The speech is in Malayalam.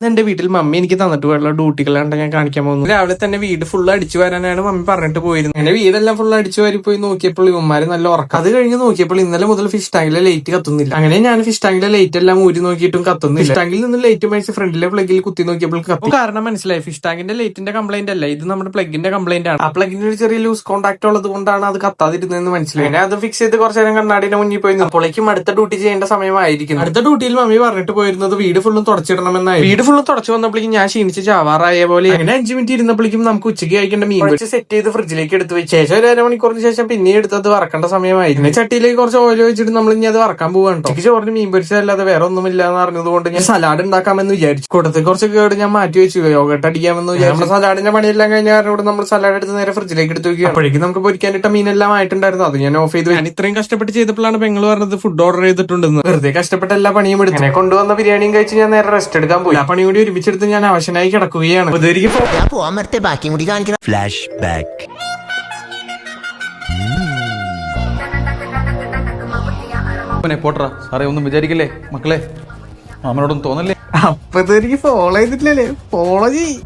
എന്റെ വീട്ടിൽ മമ്മി എനിക്ക് തന്നിട്ട് പോയുള്ള ഡ്യൂട്ടികളാണ്ട് ഞാൻ കാണിക്കാൻ പോകുന്നു. രാവിലെ തന്നെ വീട് ഫുള്ള് അടിച്ചു വരാനാണ് മമ്മി പറഞ്ഞിട്ട് പോയിരുന്നത്. എന്റെ വീടെല്ലാം ഫുള്ള് അടിച്ചു വാരി പോയി നോക്കിയപ്പോൾ ഇവന്മാര് നല്ല ഉറക്കം. അത് കഴിഞ്ഞ് നോക്കിയപ്പോൾ ഇന്നലെ മുതൽ ഫിഷ് ടാങ്കിലെ ലൈറ്റ് കത്തുന്നില്ല. അങ്ങനെ ഞാൻ ഫിഷ് ടാങ്കിലെ ലൈറ്റ് എല്ലാം ഊരി നോക്കിയിട്ടും കത്തുന്നില്ല. ഫിഷ് ടാങ്കിൽ നിന്ന് ലൈറ്റ് മേടിച്ച് ഫ്രണ്ടിലെ പ്ലഗിൽ കുത്തി നോക്കിയപ്പോൾ കത്തും. കാരണം മനസ്സിലായി, ഫിഷ് ടാങ്കിന്റെ ലൈറ്റിന്റെ കംപ്ലൈന്റ് അല്ല, ഇത് നമ്മുടെ പ്ലഗിന്റെ കംപ്ലൈന്റ് ആണ്. ആ പ്ലഗിന് ഒരു ചെറിയ ലൂസ് കോൺടാക്ട് ഉള്ളത് കൊണ്ടാണ് അത് കത്താതിരുന്നതെന്ന് മനസ്സിലായി. അങ്ങനെ അത് ഫിക്സ് ചെയ്ത് കുറച്ചു നേരം കണ്ണാടിന്റെ മുന്നിൽ പോയി. അപ്പോഴേക്കും അടുത്ത ഡ്യൂട്ടി ചെയ്യേണ്ട സമയമായിരിക്കും. അടുത്ത ഡ്യൂട്ടിയിൽ മമ്മി പറഞ്ഞിട്ട് പോയിരുന്നത് വീട് ഫുള്ളും തുടച്ചിടണമെന്നായി. വീട് ഫുള്ളും തുടച്ചു വന്നപ്പോഴേക്കും ഞാൻ ക്ഷീണിച്ച് ചാവാറായ പോലെ. അങ്ങനെ 5 മിനിറ്റ് ഇരുന്നപ്പോഴേക്കും നമുക്ക് ഉച്ചയ്ക്ക് കഴിക്കേണ്ട മീൻ വെച്ച് സെറ്റ് ചെയ്ത് ഫ്രിഡ്ജിലേക്ക് എടുത്ത് വെച്ച് ശേഷം ഒരു അരമണിക്കൂറിന് ശേഷം പിന്നെ എടുത്തത് വറക്കേണ്ട സമയമായിരുന്നു. ചട്ടിയിലേക്ക് കുറച്ച് ഓയിൽ വെച്ചിട്ട് നമ്മൾ ഇനി അത് വറക്കാൻ പോവാണ്. ഉച്ചയ്ക്ക് ചോറിന് മീൻ പൊരിച്ചതല്ലാതെ വേറെ ഒന്നുമില്ല എന്ന് അറിഞ്ഞതുകൊണ്ട് ഞാൻ സലാഡ് ഉണ്ടാക്കാമെന്ന് വിചാരിച്ചു. കൂട്ടത്തിൽ കുറച്ച് കേട് ഞാൻ മാറ്റി വെച്ചു, യോഗട്ട് അടിക്കാമെന്ന് വിചാരിച്ചു. നമ്മുടെ സലാഡിന്റെ പണിയെല്ലാം കഴിഞ്ഞ കാരണം നമ്മൾ സലാഡ് എടുത്ത് നേരെ ഫ്രിഡ്ജിലേക്ക് എടുത്ത് വെക്കുക. അപ്പോഴേക്കും നമുക്ക് പൊരിക്കാനിട്ട മീനെല്ലാം ആയിട്ടുണ്ടായിരുന്നു. അത് ഞാൻ ഓഫ് ചെയ്തു. ഞാൻ ഇത്രയും കഷ്ടപ്പെട്ട് ചെയ്തപ്പോഴാണ് പെങ്ങൾ പറഞ്ഞത് ഫുഡ് ഓർഡർ ചെയ്തിട്ടുണ്ടെന്ന്. വെറുതെ കഷ്ടപ്പെട്ട എല്ലാ പണിയും എടുത്തു. എന്നെ കൊണ്ടുവന്ന ബിരിയാണിയും കഴിച്ച് ഞാൻ നേരെ റെസ്റ്റ് എടുക്കാൻ പോയി. ആ പണി കൂടി ഒരുമിച്ചെടുത്ത് ഞാൻ അവശനായി കിടക്കുകയാണ്. Flash back. പോട്ടറാ സാറേ, ഒന്നും വിചാരിക്കില്ലേ മക്കളെ, മാമനോടൊന്നും തോന്നല്ലേ? അപ്പൊ എനിക്ക് ഫോളോ ചെയ്തിട്ടില്ലല്ലേ? ഫോളോ ചെയ്.